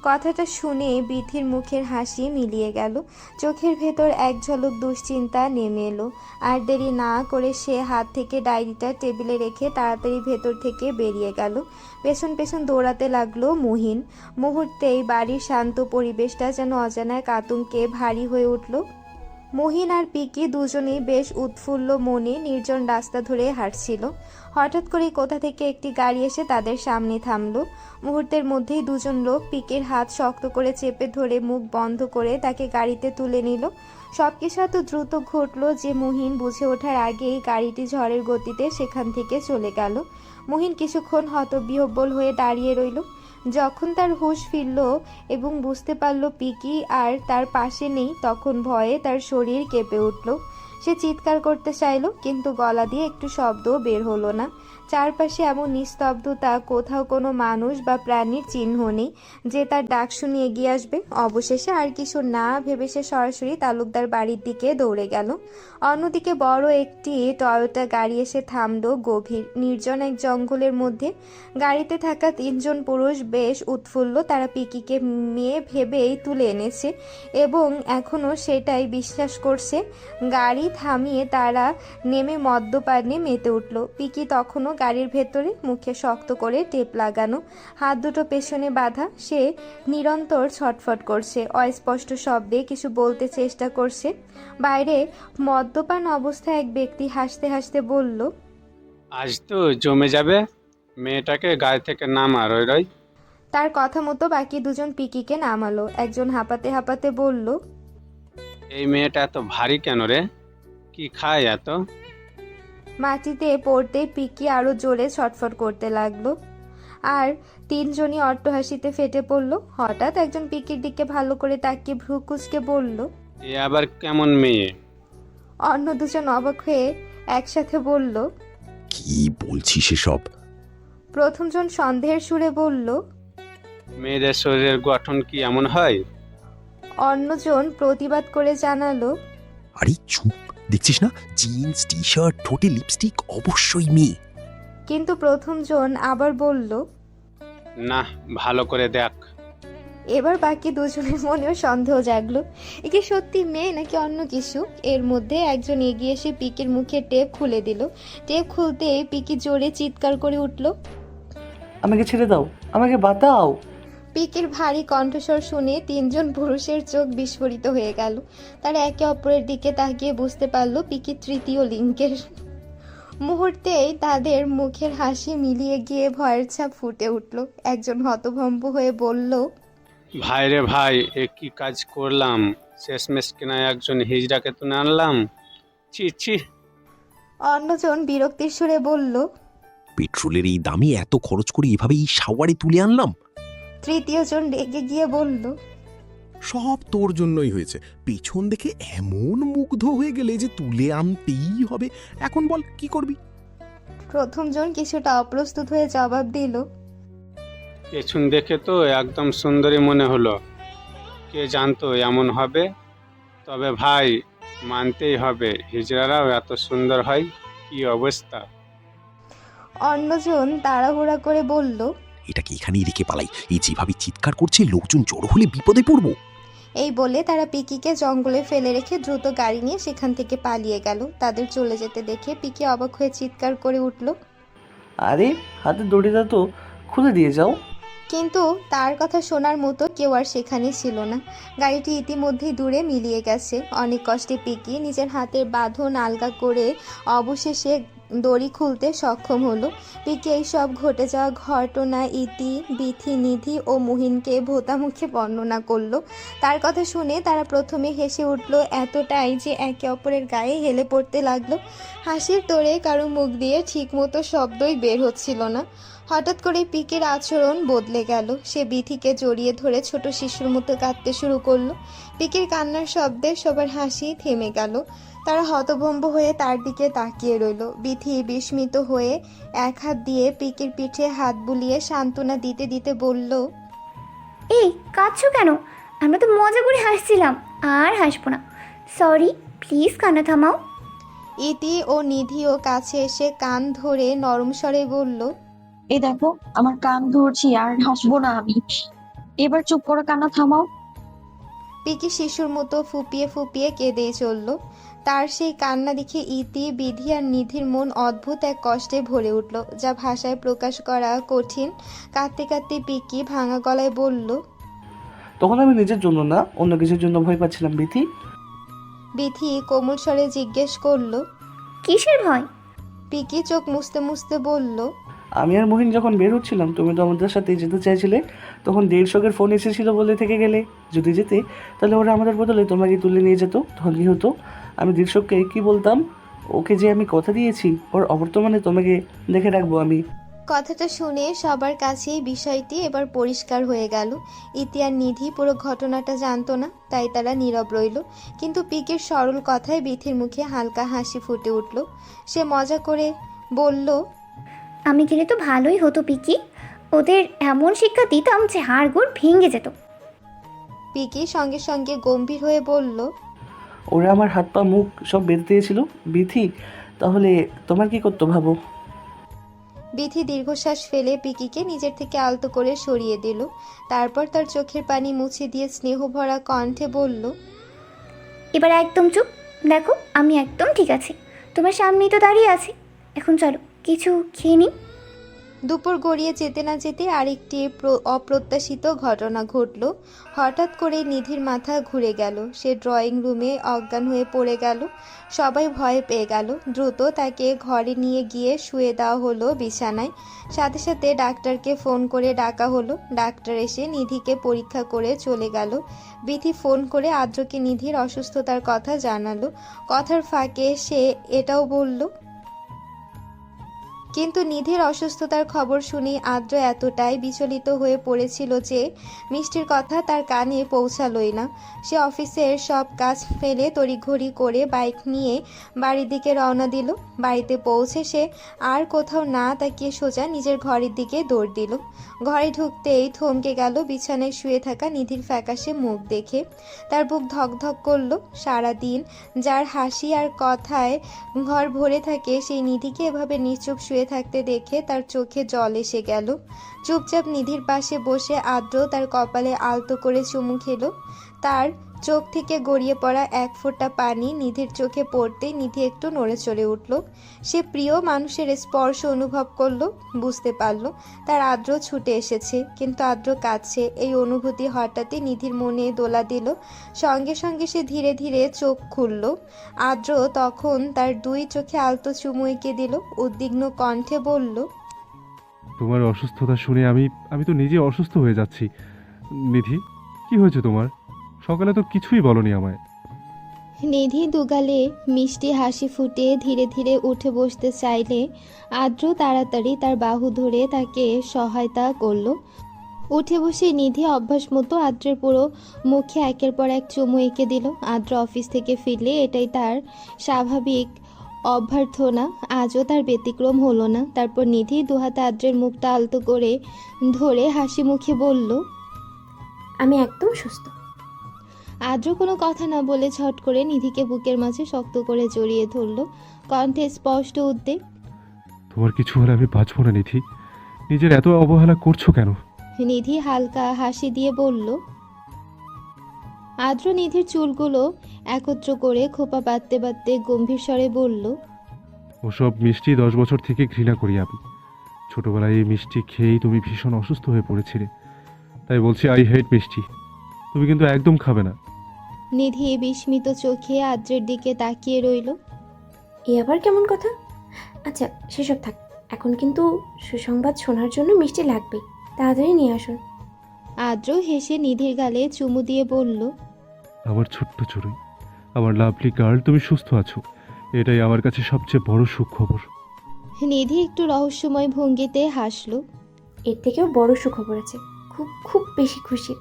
কথাটা শুনে বিথির মুখের হাসি মিলিয়ে গেল। চোখের ভেতর এক ঝলক দুশ্চিন্তা নেমে এলো। আর দেরি না করে সে হাত থেকে ডায়েরিটা টেবিলে রেখে তাড়াতাড়ি ভেতর থেকে বেরিয়ে গেল। পেছন পেছন দৌড়াতে লাগলো মুহিন। মুহূর্তেই বাড়ির শান্ত পরিবেশটা যেন অজানা এক আতঙ্কে ভারী হয়ে উঠল। মুহিন আর পিকি দুজনেই বেশ উৎফুল্ল মনে নির্জন রাস্তা ধরে হাঁটছিল। হঠাৎ করে কোথা থেকে একটি গাড়ি এসে তাদের সামনে থামলো। মুহূর্তের মধ্যেই দুজন লোক পিকের হাত শক্ত করে চেপে ধরে মুখ বন্ধ করে তাকে গাড়িতে তুলে নিল। সবকিছু এত দ্রুত ঘটল যে মুহিন বুঝে ওঠার আগেই গাড়িটি ঝড়ের গতিতে সেখান থেকে চলে গেল। মুহিন কিছুক্ষণ হতবিহ্বল হয়ে দাঁড়িয়ে রইল। যখন তার হুঁশ ফিরল এবং বুঝতে পারল পিকি আর তার পাশে নেই, তখন ভয়ে তার শরীর কেঁপে উঠল। সে চিৎকার করতে চাইল, কিন্তু গলা দিয়ে একটু শব্দও বের হলো না। চারপাশে এমন নিস্তব্ধতা, কোথাও কোনো মানুষ বা প্রাণীর চিহ্ন নেই যে তার ডাক শুনে এগিয়ে আসবে। অবশেষে আর কিছু না ভেবে সে সরাসরি তালুকদার বাড়ির দিকে দৌড়ে গেল। অন্যদিকে বড় একটি টয়োটা গাড়ি এসে থামলো গভীর নির্জন এক জঙ্গলের মধ্যে। গাড়িতে থাকা তিনজন পুরুষ বেশ উৎফুল্ল। তারা পিকিকে মেয়ে ভেবেই তুলে এনেছে এবং এখনও সেটাই বিশ্বাস করছে। গাড়ি থামিয়ে তারা নেমে মদ্যপানে মেতে উঠল। পিকি তখনও গাড়ির ভেতরে, মুখে শক্ত করে টেপ লাগানো, হাত দুটো পেছনে বাঁধা। সে নিরন্তর ছটফট করছে, অস্পষ্ট শব্দে কিছু বলতে চেষ্টা করছে। বাইরে মদ্যপান অবস্থায় এক ব্যক্তি হাসতে হাসতে বলল, আজ তো জমে যাবে, মেয়েটাকে গাড়ি থেকে নামা। রই। তার কথা মতো বাকি দুজন পিকিকে নামালো। একজন হাঁপাতে হাঁপাতে বলল, এই মেয়েটা এত ভারী কেন রে? কি খায় এত? মাটিতে পড়তে পিকি আরো জোরে ছটফট করতে লাগলো। আর তিনজনই অট্টহাসিতে ফেটে পড়ল। হঠাৎ একজন পিকির দিকে ভালো করে তাকিয়ে ভ্রু কুঁচকে বলল, এ আবার কেমন মেয়ে? অন্য দুজন অবাক হয়ে একসাথে বলল, কি বলছিস এসব? প্রথমজন সন্দেহের সুরে বলল, মেয়েদের শরীরের গঠন কি এমন হয়? অন্যজন প্রতিবাদ করে জানালো, আরে চুপ, দেখছিস না, জিন্স টি শার্ট, ঠোঁটে লিপস্টিক, অবশ্যই মেয়ে। কিন্তু প্রথমজন আবার বলল, না, ভালো করে দেখ। এবার বাকি দুজনের মনেও সন্দেহ জাগলো, এ কি সত্যি মেয়ে নাকি অন্য কিছু। এর মধ্যে একজন এগিয়ে এসে পিকের মুখে টেপ খুলে দিল। টেপ খুলতে পিকি জোরে চিৎকার করে উঠল, আমাকে ছেড়ে দাও, আমাকে বাঁচাও। পিকের ভারী কণ্ঠস্বর শুনে তিনজন পুরুষের চোখ বিস্ফোরিত হয়ে গেল। তারা একে অপরের দিকে তাকিয়ে বুঝতে পারলো পিকি তৃতীয় লিঙ্গের। মুহূর্তেই তাদের মুখের হাসি মিলিয়ে গিয়ে ভয়ের ছাপ ফুটে উঠল। একজন হতভম্ব হয়ে বলল, ভাই রে ভাই, এ কি কাজ করলাম? শেষমেশ কিনা একজন হিজড়াকে তুলে আনলাম। ছি ছি। অন্যজন বিরক্তির সুরে বলল, পেট্রোলের এই দামে এত খরচ করে এভাবে এই শাওয়ারে তুলে আনলাম। তৃতীয় জন রেগে গিয়ে বলল, সব তোর জন্যই হয়েছে। পেছন দেখে এমন মুগ্ধ হয়ে গেলে যে তুলে আনতেই হবে। এখন বল কি করবি? প্রথম জন কিছুটা অপ্রস্তুত হয়ে জবাব দিল, পেছন দেখে তো একদম সুন্দরী মনে হলো, কে জানতো এমন হবে। তবে ভাই মানতেই হবে, হিজড়ারাও এত সুন্দর হয়, কি অবস্থা। অন্যজন তাড়াহুড়া করে বলল, এটাকে এখানেই রেখে পালাই। এই যেভাবে চিৎকার করছে, লোকজন জড়ো হলে বিপদে পড়বো। এই বলে তারা পিকিকে জঙ্গলে ফেলে রেখে দ্রুত গাড়ি নিয়ে সেখান থেকে পালিয়ে গেল। তাদের চলে যেতে দেখে পিকি অবাক হয়ে চিৎকার করে উঠল, আরে হাতে দড়িটা তো খুলে দিয়ে যাও। কিন্তু তার কথা শোনার মতো কেউ আর সেখানে ছিল না। গাড়িটি ইতিমধ্যেই দূরে মিলিয়ে গেছে। অনেক কষ্টে পিকি নিজের হাতের বাঁধন আলগা করে অবশেষে দড়ি খুলতে সক্ষম হলো। পিকি এই সব ঘটে যাওয়া ঘটনা ইতি, বিথি, নিধি ও মুহিনকে ভোতামুখে বর্ণনা করলো। তার কথা শুনে তারা প্রথমে হেসে উঠল, এতটাই যে একে অপরের গায়ে হেলে পড়তে লাগলো। হাসির তোড়ে কারো মুখ দিয়ে ঠিকমতো শব্দই বের হচ্ছিল না। হঠাৎ করে পিকের আচরণ বদলে গেল। সে বিথিকে জড়িয়ে ধরে ছোট শিশুর মতো কাঁদতে শুরু করলো। পিকের কান্নার শব্দে সবার হাসি থেমে গেল। তারা হতভম্ব হয়ে তার দিকে তাকিয়ে রইল। বিথি বিস্মিত হয়ে এক হাত দিয়ে পিকের পিঠে হাত বুলিয়ে সান্ত্বনা দিতে দিতে বলল, এই কাঁদছো কেন? আমরা তো মজা করে হাসছিলাম, আর হাসবো না। সরি, প্লিজ কান্না থামাও। ইতি ও নিধিও কাছে এসে কান ধরে নরম স্বরে বলল, এই দেখো, আমার কান ধরছি, আর হাসবো না আমি। এবার চুপ করে কান্না থামাও। পিকি শিশুর মতো ফুপিয়ে ফুপিয়ে কেঁদেই চলল। তার সেই কান্না দেখে ইতি, বিধি আর নিধির মন অদ্ভুত এক কষ্টে ভরে উঠল, যা ভাষায় প্রকাশ করা কঠিন। কাঁদতে কাঁদতে পিকি ভাঙা গলায় বলল, তখন আমি নিজের জন্য না, অন্য কিছুর জন্য ভয় পাচ্ছিলাম বিথি। বিধি কোমল স্বরে জিজ্ঞেস করল, কিসের ভয়? পিকি চোখ মুছতে মুছতে বলল, আমি আর মহিন যখন বের হচ্ছিলাম, তুমি তো আমাদের সাথে যেতে চাইছিলে। তখন 150-এর ফোন এসেছিল বলে থেকে গেলে। যদি যেতে তাহলে ওরা আমাদের বদলে তোমাকে তুলে নিয়ে যেত। তখন কি হতো? আমি 150-কে কি বলতাম? ওকে যে আমি কথা দিয়েছি ওর অবর্তমানে তোমাকে দেখে রাখবো আমি। কথাটা শুনে সবার কাছেই বিষয়টি এবার পরিষ্কার হয়ে গেল। ইতি আর নিধি পুরো ঘটনাটা জানতো না, তাই তারা নীরব রইল। কিন্তু পিকের সরল কথায় বিথির মুখে হালকা হাসি ফুটে উঠল। সে মজা করে বলল, আমি গেলে তো ভালোই হতো পিকি, ওদের এমন শিক্ষা দিতাম যে হাড়গোড় ভেঙে যেত। পিকি সঙ্গে সঙ্গে গম্ভীর হয়ে বলল, ওরা আমার হাত পা মুখ সব বেঁধে দিয়েছিল বিথি, তাহলে তোমার কি করতে ভাবো? বিথি দীর্ঘশ্বাস ফেলে পিকিকে নিজের থেকে আলতো করে সরিয়ে দিল। তারপর তার চোখের পানি মুছে দিয়ে স্নেহ ভরা কণ্ঠে বলল, এবার একদম চুপ। দেখো, আমি একদম ঠিক আছি, তোমার সামনেই তো দাঁড়িয়ে আছি। এখন চলো কিছু খেয়ে নিই। দুপুর গড়িয়ে যেতে না যেতে আরেকটি অপ্রত্যাশিত ঘটনা ঘটল। হঠাৎ করে নিধির মাথা ঘুরে গেল। সে ড্রয়িং রুমে অজ্ঞান হয়ে পড়ে গেল। সবাই ভয় পেয়ে গেল। দ্রুত তাকে ঘরে নিয়ে গিয়ে শুয়ে দেওয়া হলো বিছানায়। সাথে সাথে ডাক্তারকে ফোন করে ডাকা হলো। ডাক্তার এসে নিধিকে পরীক্ষা করে চলে গেল। বিথি ফোন করে আদ্রকে নিধির অসুস্থতার কথা জানালো। কথার ফাঁকে সে এটাও বলল, কিন্তু নিধির অসুস্থতার খবর শুনে আদ্র এতটাই বিচলিত হয়ে পড়েছিল যে মিষ্টির কথা তার কানে পৌঁছালোই না। সে অফিসের সব কাজ ফেলে তড়িঘড়ি করে বাইক নিয়ে বাড়ির দিকে রওনা দিল। বাড়িতে পৌঁছে সে আর কোথাও না তাকিয়ে সোজা নিজের ঘরের দিকে দৌড় দিল। ঘরে ঢুকতেই থমকে গেল বিছানায় শুয়ে থাকা নিধির ফ্যাকাশে মুখ দেখে। তার বুক ধকধক করল। সারাদিন যার হাসি আর কথায় ঘর ভরে থাকে, সেই নিধিকে এভাবে নিশ্চুপ শুয়ে থাকতে দেখে তার চোখে জল এসে গেল। চুপচাপ নিধির পাশে বসে আদ্র তার কপালে আলতো করে চুমু খেলো। তার চোখ থেকে গড়িয়ে পড়া এক ফোঁটা পানি নিধির চোখে পড়তেই নিধি একটু নড়ে চড়ে উঠল। সে প্রিয় মানুষের স্পর্শ অনুভব করলো। বুঝতে পারল তার আদ্র ছুটে এসেছে, কিন্তু আদ্র কাছে। এই অনুভূতি হঠাৎই নিধির মনে দোলা দিল। সঙ্গে সঙ্গে সে ধীরে ধীরে চোখ খুলল। আদ্র তখন তার দুই চোখে আলতো চুমু এঁকে দিল। উদ্বিগ্ন কণ্ঠে বলল, তোমার অসুস্থতা শুনে আমি তো নিজে অসুস্থ হয়ে যাচ্ছি। নিধি, কি হয়েছে তোমার? সকালে তো কিছুই বলনি আমায়। নিধি দুগালে মিষ্টি হাসি ফুটিয়ে ধীরে ধীরে উঠে বসতে চাইলে আদ্র তাড়াতাড়ি তার বাহু ধরে তাকে সহায়তা করলো। উঠে বসে নিধি অভ্যাস মতো আদ্রের পুরো মুখে একের পর এক চুমু এঁকে দিল। আদ্র অফিস থেকে ফিরলে এটাই তার স্বাভাবিক অভ্যর্থনা, আজও তার ব্যতিক্রম হলো না। তারপর নিধি দুহাতে আদ্রের মুখটা আলতো করে ধরে হাসি মুখে বলল, আমি একদম সুস্থ। আদ্র কোনো কথা না বলে ঝট করে নিধিকে বুকের মাঝে শক্ত করে জড়িয়ে ধরল, কণ্ঠে স্পষ্ট উদ্বেগ। তোমার কিছু হলে আমি বাঁচবো না নিধি। নিজের এত অবহেলা করছো কেন? নিধি হালকা হাসি দিয়ে বলল। আদ্র নিধির চুলগুলো একত্র করে খোপা বাঁধতে বাঁধতে গম্ভীর স্বরে বলল, ওসব মিষ্টি 10 বছর থেকে ঘৃণা করি আমি। ছোটবেলায় এই মিষ্টি খেয়েই তুমি ভীষণ অসুস্থ হয়ে পড়েছিলে, তাই বলছি আই হেট মিষ্টি। তুমি কিন্তু একদম খাবে না। নিধি বিস্মিত চোখে আদ্রের দিকে তাকিয়ে রইল। এ আবার কেমন কথা? আচ্ছা সেসব থাক, এখন কিন্তু সুসংবাদ শোনার জন্য মিষ্টি লাগবেই, তাড়াতাড়ি নিয়ে আসুন। আদ্র হেসে নিধির গালে চুমু দিয়ে বলল, আমার ছোট্ট চড়ুই, আমার লাভলি গার্ল, তুমি সুস্থ আছো, এটাই আমার কাছে সবচেয়ে বড় সুখবর। নিধি একটু রহস্যময় ভঙ্গিতে হাসল। এর থেকেও বড় সুখবর আছে, খুব খুব বেশি খুশি।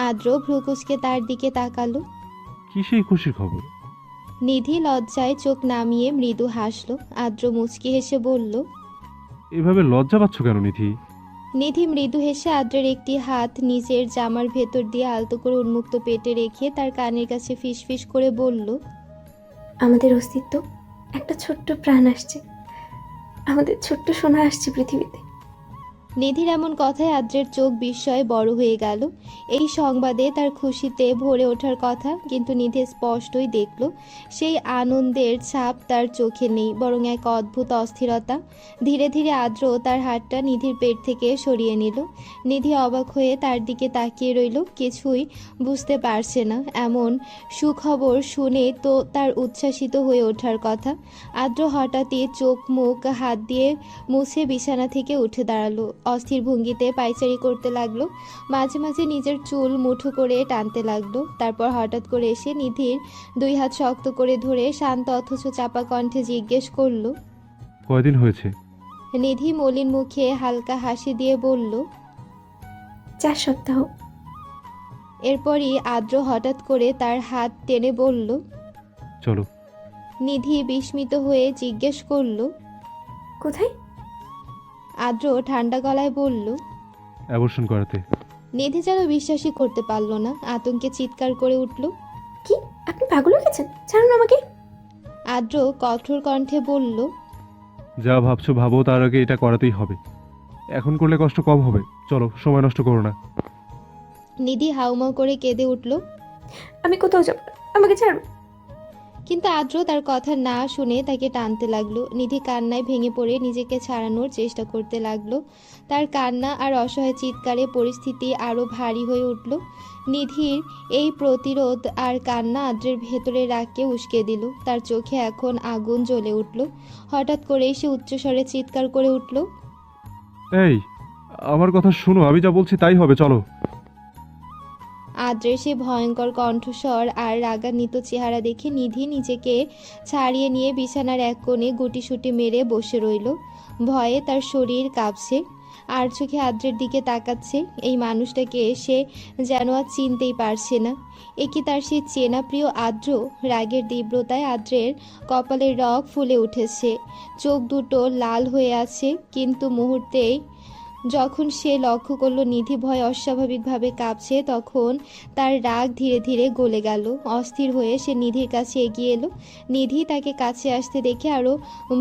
আদ্র ভ্রুকুচকে তার দিকে তাকালো। কি সেই খুশির খবর? নিধি লজ্জায় চোখ নামিয়ে মৃদু হাসল। আদ্র মুচকি হেসে বলল, এভাবে লজ্জা পাচ্ছ কেন নিধি? নিধি মৃদু হেসে আদ্রের একটি হাত নিজের জামার ভেতর দিয়ে আলতো করে উন্মুক্ত পেটে রেখে তার কানের কাছে ফিসফিস করে বলল, আমাদের অস্তিত্ব, একটা ছোট্ট প্রাণ আসছে, আমাদের ছোট্ট সোনা আসছে পৃথিবীতে। নিধির এমন কথায় আদ্রের চোখ বিস্ময়ে বড় হয়ে গেল। এই সংবাদে তার খুশিতে ভরে ওঠার কথা, কিন্তু নিধি স্পষ্টই দেখল সেই আনন্দের ছাপ তার চোখে নেই, বরং এক অদ্ভুত অস্থিরতা। ধীরে ধীরে আদ্র তার হাতটা নিধির পেট থেকে সরিয়ে নিল। নিধি অবাক হয়ে তার দিকে তাকিয়ে রইল, কিছুই বুঝতে পারছে না। এমন সুখবর শুনে তো তার উচ্ছ্বাসিত হয়ে ওঠার কথা। আদ্র হঠাৎই চোখ মুখ হাত দিয়ে মুছে বিছানা থেকে উঠে দাঁড়ালো। অস্থির ভঙ্গিতে পায়চারি করতে লাগলো, মাঝে মাঝে নিজের চুল মুঠো করে টানতে লাগলো। তারপর হঠাৎ করে এসে নিধির 2 হাত শক্ত করে ধরে শান্ত অথচ চাপা কণ্ঠে জিজ্ঞেস করলো, কয়দিন হয়েছে? নিধি মলিন মুখে হালকা হাসি দিয়ে বলল, 4 সপ্তাহ। এরপরই আদ্র হঠাৎ করে তার হাত টেনে বলল, চলো। নিধি বিস্মিত হয়ে জিজ্ঞেস করলো, কোথায়? আদ্র ঠান্ডা গলায় বলল, অ্যাবর্শন করাতে। নিধি যেন বিশ্বাসই করতে পারল না, আতঙ্কে চিৎকার করে উঠল। কি, আপনি পাগল হয়ে গেছেন? ছাড়ুন আমাকে। আদ্র কঠোর কণ্ঠে বলল, যা ভাবছো ভাবো, তার আগে এটা করাতেই হবে। এখন করলে কষ্ট কম হবে, চলো, সময় নষ্ট করো না। নিধি হাউমাউ করে কেঁদে উঠল। আমি কোথাও যাব না, আমাকে ছাড়ুন। কিন্তু আদ্র তার কথা না শুনে তাকে টানতে লাগলো। নিধি কান্নায় ভেঙে পড়ে নিজেকে ছাড়ানোর চেষ্টা করতে লাগলো। তার কান্না আর অসহায় চিৎকারে পরিস্থিতি আরও ভারী হয়ে উঠল। নিধির এই প্রতিরোধ আর কান্না আদ্রের ভেতরে রাগকে উস্কে দিল। তার চোখে এখন আগুন জ্বলে উঠল। হঠাৎ করেই সে উচ্চস্বরে চিৎকার করে উঠল, এই, আমার কথা শুনো, আমি যা বলছি তাই হবে, চলো। আদ্রের সে ভয়ঙ্কর কণ্ঠস্বর আর রাগান্বিত চেহারা দেখে নিধি নিজেকে ছাড়িয়ে নিয়ে বিছানার এক কোণে গুটিসুটি মেরে বসে রইল। ভয়ে তার শরীর কাঁপছে, আর চোখে আদ্রের দিকে তাকাচ্ছে। এই মানুষটাকে সে যেন আর চিনতেই পারছে না। এ কি তার সেই চেনা প্রিয় আদ্র? রাগের তীব্রতায় আদ্রের কপালের রগ ফুলে উঠেছে, চোখ দুটো লাল হয়ে আছে। কিন্তু মুহূর্তেই যখন সে লক্ষ্য করলো নিধি ভয় অস্বাভাবিকভাবে কাঁপছে, তখন তার রাগ ধীরে ধীরে গলে গেল। অস্থির হয়ে সে নিধির কাছে এগিয়ে এলো। নিধি তাকে কাছে আসতে দেখে আরও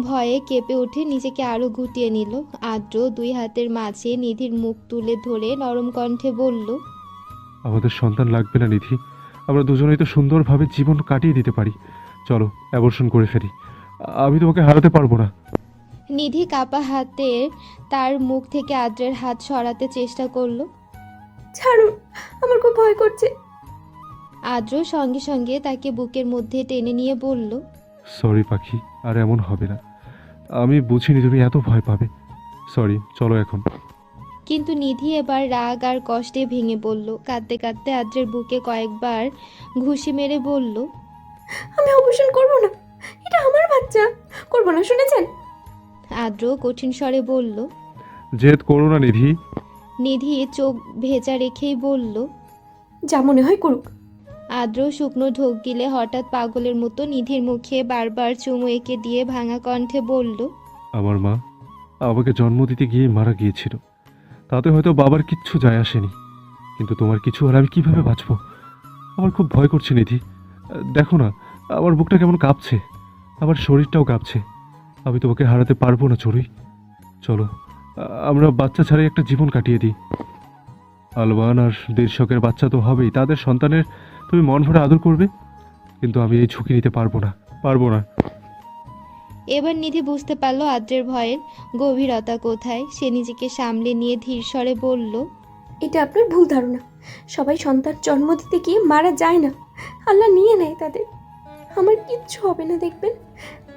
ভয়ে কেঁপে উঠে নিজেকে আরও গুটিয়ে নিল। আদ্র 2 হাতের মাঝে নিধির মুখ তুলে ধরে নরম কণ্ঠে বলল, আমাদের সন্তান লাগবে না নিধি, আমরা দুজনেই তো সুন্দরভাবে জীবন কাটিয়ে দিতে পারি। চলো, অ্যাবর্শন করে ফেলি, আমি তোমাকে হারাতে পারবো না। নিধি কাপা হাতে তার মুখ থেকে আদ্রের হাত সরাতে চেষ্টা করলো। ছাড়ুন, আমার খুব ভয় করছে। আদ্র সঙ্গে সঙ্গে তাকে বুকের মধ্যে টেনে নিয়ে বলল, সরি পাখি, আর এমন হবে না, আমি বুঝিনি তুমি এত ভয় পাবে। সরি, চলো এখন। কিন্তু নিধি এবার রাগ আর কষ্টে ভেঙে পড়ল। কাঁদতে কাঁদতে আদ্রের বুকে কয়েকবার ঘুষি মেরে বলল, আমি অপারেশন করব না, এটা আমার বাচ্চা, করব না, শুনেছেন? আদ্র কঠিন স্বরে বলল। জেদ করো না নিধি। নিধি চোখ ভেজা রেখেই বলল। যা মনে হয় করুক। আদ্র শুকনো ঢোক গিলে হঠাৎ পাগলের মতো নিধির মুখে বারবার চুমু এঁকে দিয়ে ভাঙা কণ্ঠে বলল। আমার মা আমাকে জন্ম দিতে গিয়ে মারা গিয়েছিল, তাতে হয়তো বাবার কিচ্ছু যায় আসেনি, কিন্তু তোমার কিছু আর আমি কিভাবে বাঁচবো? আমার খুব ভয় করছে নিধি। দেখো না আমার বুকটা কেমন কাঁপছে, আমার শরীরটাও কাঁপছে। আমি তোমাকে হারাতে পারবো না চড়ুই। চলো আমরা বাচ্চা ছাড়াই একটা জীবন কাটিয়ে দিই। আলবান আর দেড়শকের বাচ্চা তো হবেই, তাদের সন্তানের তুমি মন ভরে আদর করবে, কিন্তু আমি এই ঝুঁকি নিতে পারবো না। এবার নিধি বুঝতে পারল আদ্রের ভয়ের গভীরতা কোথায়। সে নিজেকে সামলে নিয়ে ধীর স্বরে বলল। এটা আপনার ভুল ধারণা। সবাই সন্তান জন্ম দিতে গিয়ে মারা যায় না, আল্লাহ নিয়ে নেয় তাদের। আমার কিচ্ছু হবে না, দেখবেন।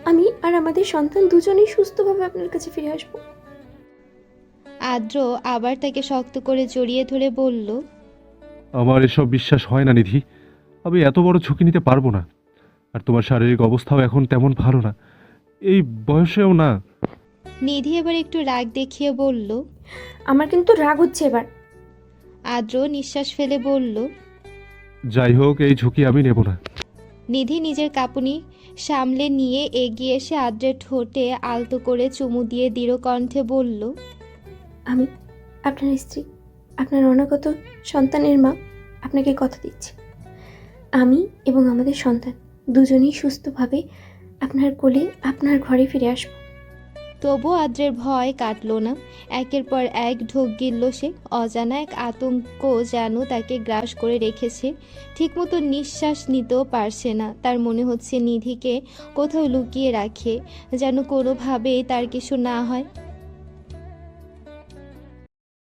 আমি আর আমাদের সন্তান দুজনেই সুস্থভাবে আপনার কাছে ফিরে আসবো। আদ্র আবার তাকে শক্ত করে জড়িয়ে ধরে বলল। আমার এসব বিশ্বাস হয় না নিধি, আমি এত বড় ঝুঁকি নিতে পারবো না। আর তোমার শারীরিক অবস্থাও এখন তেমন ভালো না, এই বয়সেও না। নিধি এবার একটু রাগ দেখিয়ে বলল। আমার কিন্তু রাগ হচ্ছে এবার। আদ্র নিঃশ্বাস ফেলে বলল। যাই হোক এই ঝুঁকি আমি নেব না। নিধি নিজের কাঁপুনি সামলে নিয়ে এগিয়ে এসে আদ্রের ঠোঁটে আলতো করে চুমু দিয়ে দৃঢ় কণ্ঠে বলল। আমি আপনার স্ত্রী, আপনার অনাগত সন্তানের মা, আপনাকে কথা দিচ্ছি। আমি এবং আমাদের সন্তান দুজনেই সুস্থভাবে আপনার কোলে আপনার ঘরে ফিরে আসবো। তবু আদ্রের ভয় কাটল না। একের পর এক ঢোক গিলল সে। অজানা এক আতঙ্ক যেন তাকে গ্রাস করে রেখেছে। ঠিকমতো নিঃশ্বাস নিতেও পারছে না। তার মনে হচ্ছে নিধিকে কোথাও লুকিয়ে রাখে, যেন কোনোভাবেই তার কিছু না হয়।